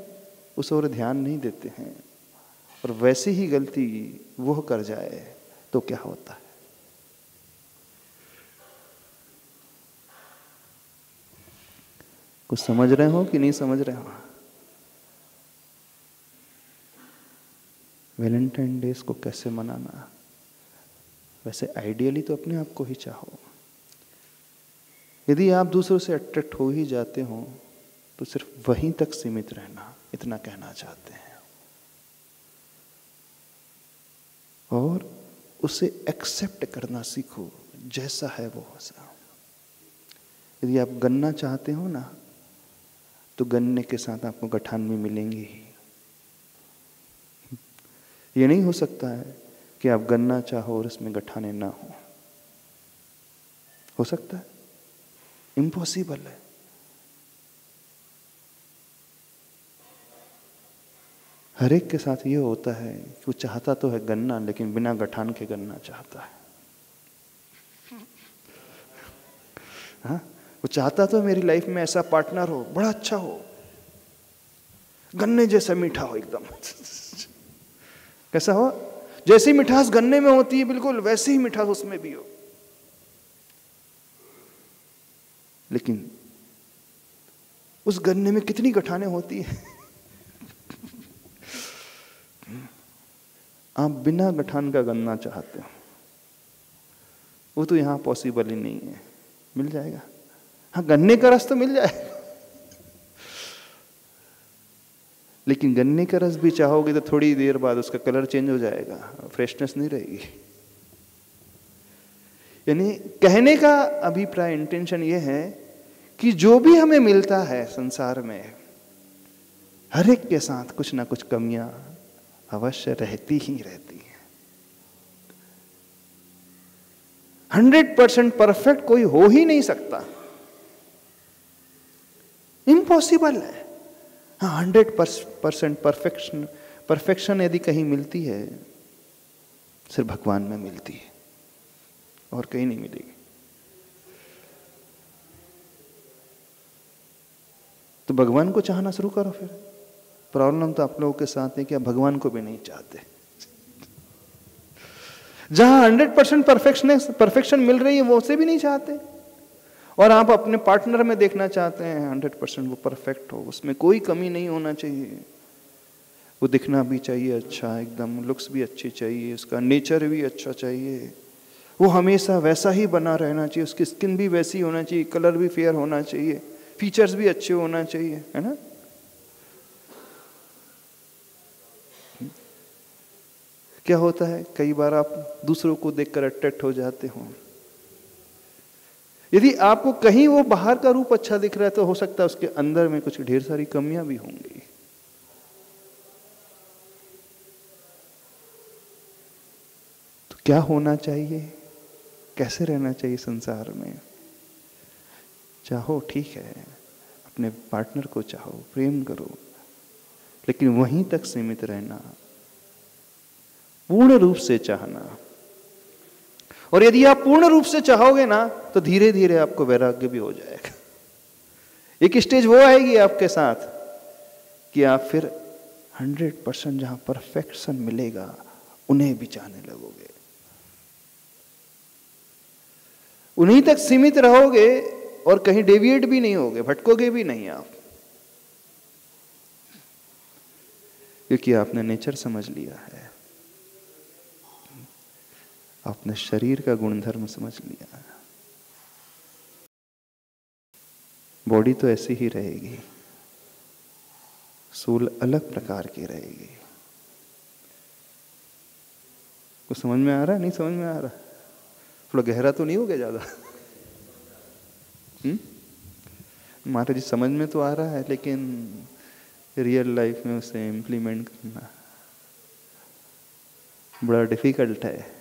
A: उस ओर ध्यान नहीं देते हैं, और वैसी ही गलती वो कर जाए तो क्या होता है? कुछ समझ रहे हो कि नहीं समझ रहे हो? वैलेंटाइन डेज को कैसे मनाना? वैसे आइडियली तो अपने आप को ही चाहो। यदि आप दूसरों से अट्रैक्ट हो ही जाते हो तो सिर्फ वहीं तक सीमित रहना, इतना कहना चाहते हैं। और उसे एक्सेप्ट करना सीखो, जैसा है वो वैसा। यदि आप गन्ना चाहते हो ना, तो गन्ने के साथ आपको गठान भी मिलेंगे ही। ये नहीं हो सकता है कि आप गन्ना चाहो और इसमें गठाने ना हो सकता है? इम्पॉसिबल है। हर एक के साथ ये होता है कि वो चाहता तो है गन्ना, लेकिन बिना गठान के गन्ना चाहता है। हाँ, वो चाहता तो मेरी लाइफ में ऐसा पार्टनर हो, बड़ा अच्छा हो, गन्ने जैसा मीठा हो एकदम। कैसा हो? जैसी मिठास गन्ने में होती है बिल्कुल वैसी ही मिठास उसमें भी हो। लेकिन उस गन्ने में कितनी गठाने होती है। आप बिना गठान का गन्ना चाहते हो, वो तो यहां पॉसिबल ही नहीं है। मिल जाएगा, हाँ गन्ने का रस तो मिल जाएगा, लेकिन गन्ने का रस भी चाहोगे तो थोड़ी देर बाद उसका कलर चेंज हो जाएगा, फ्रेशनेस नहीं रहेगी। यानी कहने का अभिप्राय, इंटेंशन ये है कि जो भी हमें मिलता है संसार में, हर एक के साथ कुछ ना कुछ कमियां अवश्य रहती ही रहती है। 100% परफेक्ट कोई हो ही नहीं सकता, इम्पॉसिबल है। हाँ, 100% परफेक्शन यदि कहीं मिलती है, सिर्फ भगवान में मिलती है, और कहीं नहीं मिलेगी। तो भगवान को चाहना शुरू करो फिर। प्रॉब्लम तो आप लोगों के साथ है कि आप भगवान को भी नहीं चाहते। जहां 100% परफेक्शन मिल रही है वो उसे भी नहीं चाहते, और आप अपने पार्टनर में देखना चाहते हैं 100% वो परफेक्ट हो, उसमें कोई कमी नहीं होना चाहिए। वो दिखना भी चाहिए अच्छा, एकदम लुक्स भी अच्छी चाहिए, उसका नेचर भी अच्छा चाहिए, वो हमेशा वैसा ही बना रहना चाहिए, उसकी स्किन भी वैसी होना चाहिए, कलर भी फेयर होना चाहिए, फीचर्स भी अच्छे होना चाहिए, है ना। क्या होता है, कई बार आप दूसरों को देखकर अट्रैक्ट हो जाते हो। यदि आपको कहीं वो बाहर का रूप अच्छा दिख रहा है तो हो सकता है उसके अंदर में कुछ ढेर सारी कमियां भी होंगी। तो क्या होना चाहिए, कैसे रहना चाहिए संसार में? चाहो ठीक है, अपने पार्टनर को चाहो, प्रेम करो, लेकिन वहीं तक सीमित रहना, पूर्ण रूप से चाहना। और यदि आप पूर्ण रूप से चाहोगे ना तो धीरे धीरे आपको वैराग्य भी हो जाएगा। एक स्टेज वो आएगी आपके साथ कि आप फिर 100% जहां परफेक्शन मिलेगा उन्हें भी चाहने लगोगे, उन्हीं तक सीमित रहोगे और कहीं डेविएट भी नहीं होगे, भटकोगे भी नहीं आप, क्योंकि आपने नेचर समझ लिया है, आपने शरीर का गुणधर्म समझ लिया है। बॉडी तो ऐसी ही रहेगी, सोल अलग प्रकार की रहेगी। कुछ समझ में आ रहा है? नहीं समझ में आ रहा? थोड़ा गहरा तो नहीं हो गया ज्यादा? महाराज जी समझ में तो आ रहा है, लेकिन रियल लाइफ में उसे इम्प्लीमेंट करना बड़ा डिफिकल्ट है।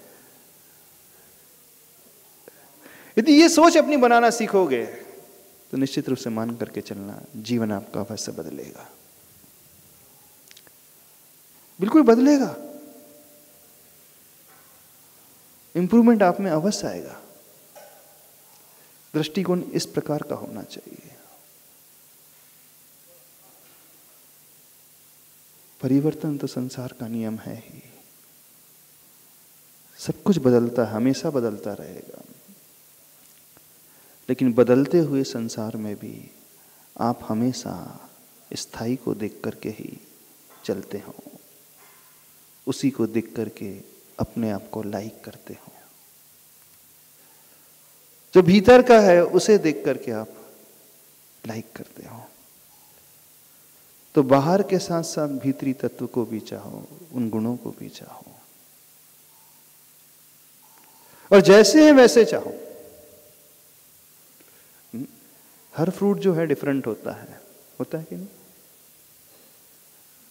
A: यदि ये सोच अपनी बनाना सीखोगे तो निश्चित रूप से मान करके चलना, जीवन आपका अवश्य बदलेगा, बिल्कुल बदलेगा। इंप्रूवमेंट आप में अवश्य आएगा। दृष्टिकोण इस प्रकार का होना चाहिए। परिवर्तन तो संसार का नियम है ही, सब कुछ बदलता है, हमेशा बदलता रहेगा। लेकिन बदलते हुए संसार में भी आप हमेशा स्थायी को देख करके ही चलते हो, उसी को देख करके अपने आप को लाइक करते हो। जो भीतर का है उसे देख करके आप लाइक करते हो। तो बाहर के साथ साथ भीतरी तत्व को भी चाहो, उन गुणों को भी चाहो, और जैसे हैं वैसे चाहो। हर फ्रूट जो है डिफरेंट होता है कि नहीं?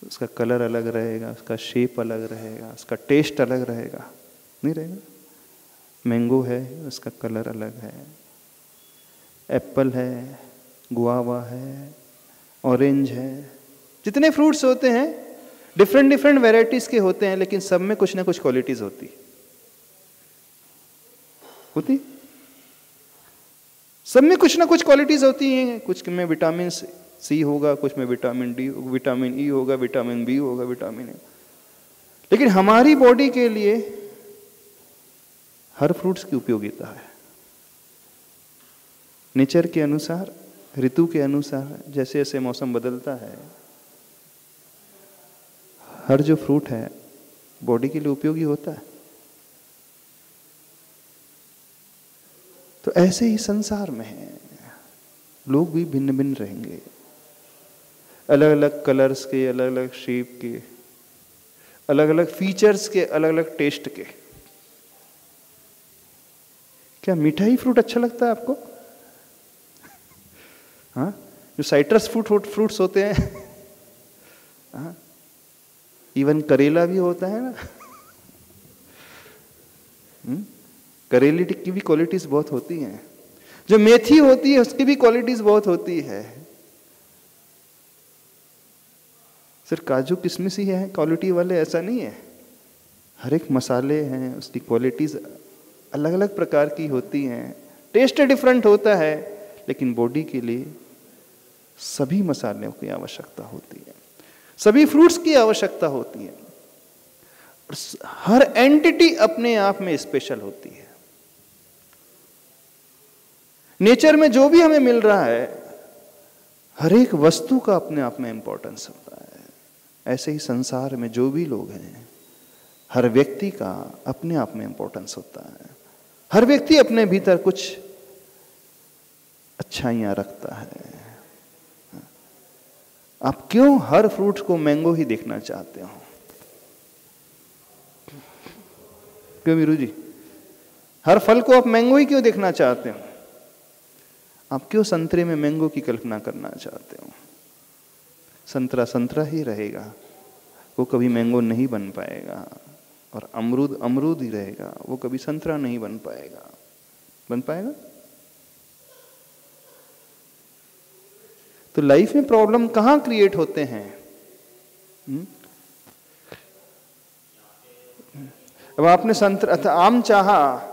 A: उसका कलर अलग रहेगा, उसका शेप अलग रहेगा, उसका टेस्ट अलग रहेगा, नहीं रहेगा? मैंगो है, उसका कलर अलग है, एप्पल है, गुआवा है, ऑरेंज है, जितने फ्रूट्स होते हैं डिफरेंट डिफरेंट वैरायटीज के होते हैं, लेकिन सब में कुछ ना कुछ क्वालिटीज होती। सब में कुछ ना कुछ क्वालिटीज होती हैं। कुछ में विटामिन सी होगा, कुछ में विटामिन डी, विटामिन ई होगा, विटामिन बी होगा, विटामिन ए। लेकिन हमारी बॉडी के लिए हर फ्रूट्स की उपयोगिता है। नेचर के अनुसार, ऋतु के अनुसार, जैसे जैसे मौसम बदलता है, हर जो फ्रूट है बॉडी के लिए उपयोगी होता है। तो ऐसे ही संसार में है, लोग भी भिन्न भिन्न रहेंगे, अलग अलग कलर्स के, अलग अलग शेप के, अलग अलग फीचर्स के, अलग अलग टेस्ट के। क्या मीठा ही फ्रूट अच्छा लगता है आपको? हाँ, जो साइट्रस फ्रूट्स होते हैं, हाँ, इवन करेला भी होता है ना। करेले की भी क्वालिटीज बहुत होती हैं। जो मेथी होती है उसकी भी क्वालिटीज बहुत होती है। सिर्फ काजू किशमिश ही है क्वालिटी वाले, ऐसा नहीं है। हर एक मसाले हैं, उसकी क्वालिटीज अलग अलग प्रकार की होती हैं, टेस्ट डिफरेंट होता है, लेकिन बॉडी के लिए सभी मसालों की आवश्यकता होती है, सभी फ्रूट्स की आवश्यकता होती है। हर एंटिटी अपने आप में स्पेशल होती है। नेचर में जो भी हमें मिल रहा है, हर एक वस्तु का अपने आप में इंपॉर्टेंस होता है। ऐसे ही संसार में जो भी लोग हैं, हर व्यक्ति का अपने आप में इंपॉर्टेंस होता है। हर व्यक्ति अपने भीतर कुछ अच्छाइयां रखता है। आप क्यों हर फ्रूट को मैंगो ही देखना चाहते हो? क्यों वीरू जी? हर फल को आप मैंगो ही क्यों देखना चाहते हो? आप क्यों संतरे में मैंगो की कल्पना करना चाहते हो? संतरा संतरा ही रहेगा, वो कभी मैंगो नहीं बन पाएगा। और अमरूद अमरूद ही रहेगा, वो कभी संतरा नहीं बन पाएगा। बन पाएगा? तो लाइफ में प्रॉब्लम कहां क्रिएट होते हैं? अब आपने संतरा आम चाहा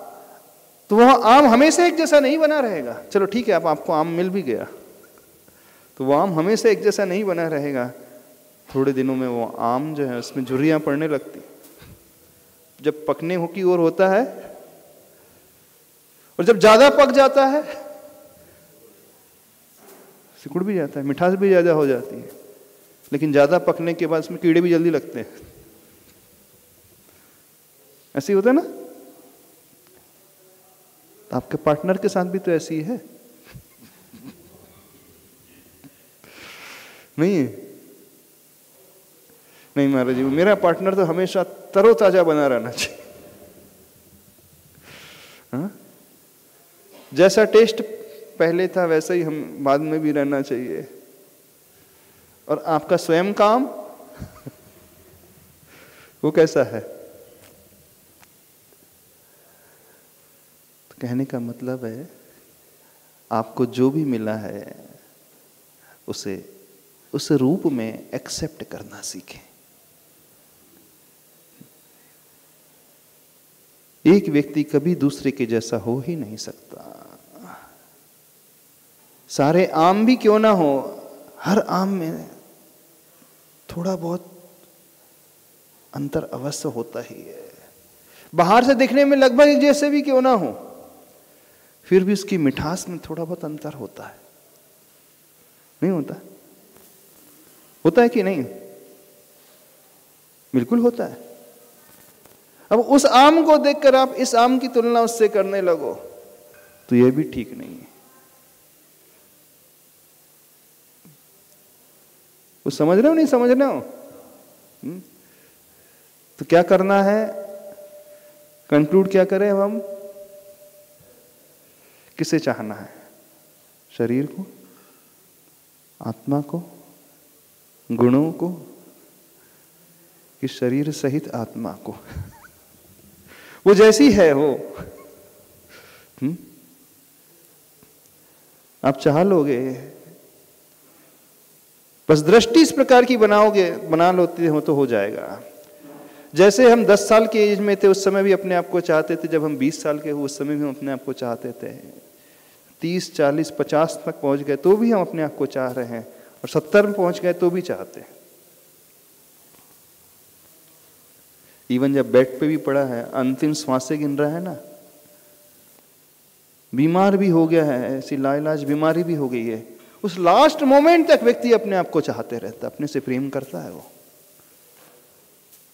A: तो वह आम हमेशा एक जैसा नहीं बना रहेगा। चलो ठीक है, अब आपको आम मिल भी गया तो वो आम हमेशा एक जैसा नहीं बना रहेगा। थोड़े दिनों में वो आम जो है उसमें झुर्रियां पड़ने लगती, जब पकने हो की ओर होता है, और जब ज्यादा पक जाता है सिकुड़ भी जाता है, मिठास भी ज्यादा हो जाती है। लेकिन ज्यादा पकने के बाद उसमें कीड़े भी जल्दी लगते हैं। ऐसे ही होता है ना? तो आपके पार्टनर के साथ भी तो ऐसी ही है, नहीं है? नहीं महाराज जी, मेरा पार्टनर तो हमेशा तरोताजा बना रहना चाहिए। हाँ? जैसा टेस्ट पहले था वैसा ही हम बाद में भी रहना चाहिए। और आपका स्वयं काम वो कैसा है? तो कहने का मतलब है, आपको जो भी मिला है उसे उस रूप में एक्सेप्ट करना सीखें। एक व्यक्ति कभी दूसरे के जैसा हो ही नहीं सकता। सारे आम भी क्यों ना हो, हर आम में थोड़ा बहुत अंतर अवश्य होता ही है। बाहर से देखने में लगभग एक जैसे भी क्यों ना हो, फिर भी उसकी मिठास में थोड़ा बहुत अंतर होता है। नहीं होता? होता है कि नहीं? बिल्कुल होता है। अब उस आम को देखकर आप इस आम की तुलना उससे करने लगो तो यह भी ठीक नहीं है। वो समझ रहे हो नहीं समझ रहे हो? तो क्या करना है? कंक्लूड क्या करें अब हम? किसे चाहना है? शरीर को, आत्मा को, गुणों को, कि शरीर सहित आत्मा को? वो जैसी है वो। आप चाह लोगे, बस दृष्टि इस प्रकार की बनाओगे, बना लोते हो तो हो जाएगा। जैसे हम 10 साल के एज में थे उस समय भी अपने आप को चाहते थे, जब हम 20 साल के हुए उस समय भी हम अपने आप को चाहते थे, 30, 40, 50 तक पहुंच गए तो भी हम अपने आप को चाह रहे हैं, और 70 में पहुंच गए तो भी चाहते हैं। इवन जब बेड पे भी पड़ा है, अंतिम सांसें गिन रहा है ना, बीमार भी हो गया है, ऐसी लाइलाज बीमारी भी हो गई है, उस लास्ट मोमेंट तक व्यक्ति अपने आप को चाहते रहता, अपने से प्रेम करता है। वो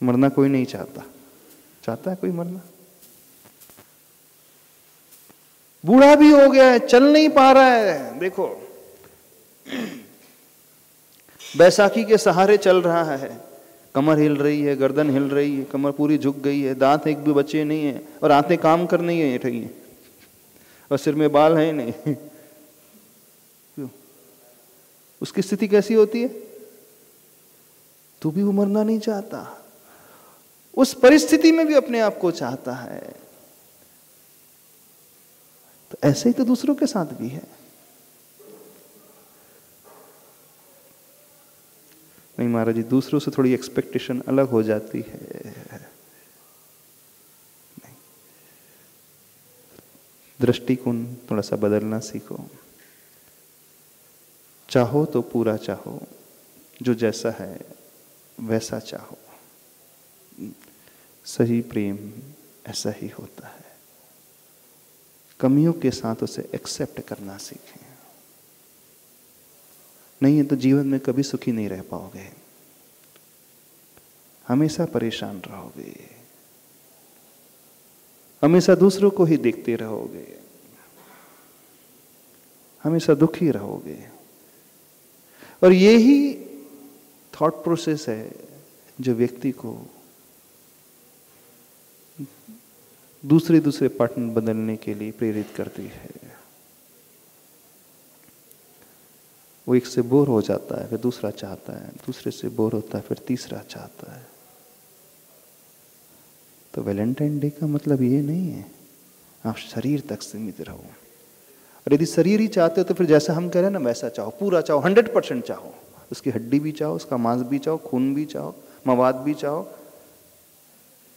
A: मरना कोई नहीं चाहता। चाहता है कोई मरना? बूढ़ा भी हो गया है, चल नहीं पा रहा है, देखो बैसाखी के सहारे चल रहा है, कमर हिल रही है, गर्दन हिल रही है, कमर पूरी झुक गई है, दांत एक भी बचे नहीं है, और आंतें काम कर नहीं है रही है, और सिर में बाल है नहीं। क्यों? उसकी स्थिति कैसी होती है? तो भी वो मरना नहीं चाहता, उस परिस्थिति में भी अपने आप को चाहता है। तो ऐसे ही तो दूसरों के साथ भी है। नहीं महाराज जी, दूसरों से थोड़ी एक्सपेक्टेशन अलग हो जाती है। नहीं, दृष्टिकोण थोड़ा सा बदलना सीखो। चाहो तो पूरा चाहो, जो जैसा है वैसा चाहो। सही प्रेम ऐसा ही होता है। कमियों के साथ उसे एक्सेप्ट करना सीखें। नहीं है तो जीवन में कभी सुखी नहीं रह पाओगे, हमेशा परेशान रहोगे। हमेशा दूसरों को ही देखते रहोगे, हमेशा दुखी रहोगे। और यही थॉट प्रोसेस है जो व्यक्ति को दूसरे पैटर्न बदलने के लिए प्रेरित करती है। वो एक से बोर हो जाता है, फिर दूसरा चाहता है, दूसरे से बोर होता है, फिर तीसरा चाहता है। तो वैलेंटाइन डे का मतलब ये नहीं है आप शरीर तक सीमित रहो। और यदि शरीर ही चाहते हो तो फिर जैसा हम कह रहे हैं ना वैसा चाहो, पूरा चाहो, 100% चाहो। उसकी हड्डी भी चाहो, उसका मांस भी चाहो, खून भी चाहो, मवाद भी चाहो,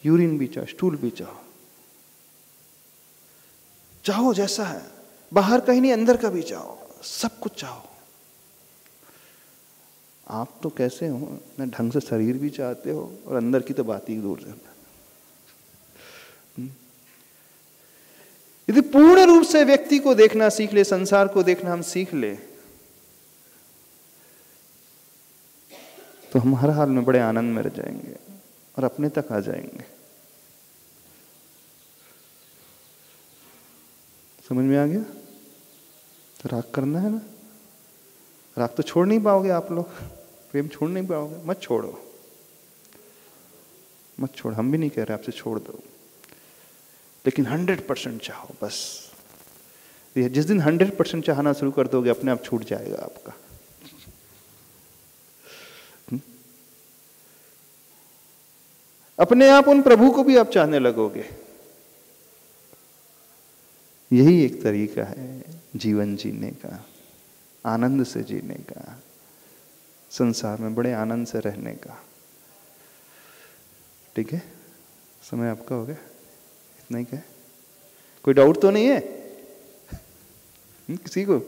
A: यूरिन भी चाहो, स्टूल भी चाहो। चाहो जैसा है, बाहर का ही नहीं अंदर का भी चाहो, सब कुछ चाहो। आप तो कैसे हो ना, ढंग से शरीर भी चाहते हो और अंदर की तो बात ही दूर है। यदि पूर्ण रूप से व्यक्ति को देखना सीख ले, संसार को देखना हम सीख ले, तो हम हर हाल में बड़े आनंद में रह जाएंगे और अपने तक आ जाएंगे। समझ में आ गया? तो राग करना है ना, राग तो छोड़ नहीं पाओगे आप लोग, प्रेम छोड़ नहीं पाओगे। मत छोड़ो, मत छोड़, हम भी नहीं कह रहे आपसे छोड़ दो, लेकिन 100% चाहो बस। जिस दिन 100% चाहना शुरू कर दोगे अपने आप छूट जाएगा आपका। अपने आप उन प्रभु को भी आप चाहने लगोगे। यही एक तरीका है जीवन जीने का, आनंद से जीने का, संसार में बड़े आनंद से रहने का। ठीक है, समय आपका हो गया, इतना ही क्या? कोई डाउट तो नहीं है किसी को?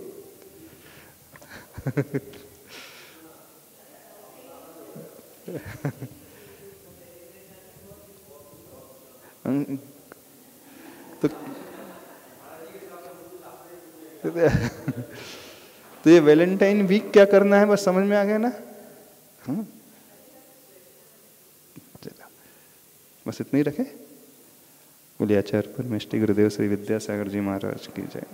A: तो ये वैलेंटाइन वीक क्या करना है, बस समझ में आ गया ना? हाँ, बस इतना ही रखे। बोलिए आचार्य परमेष्टि गुरुदेव श्री विद्यासागर जी महाराज की जय।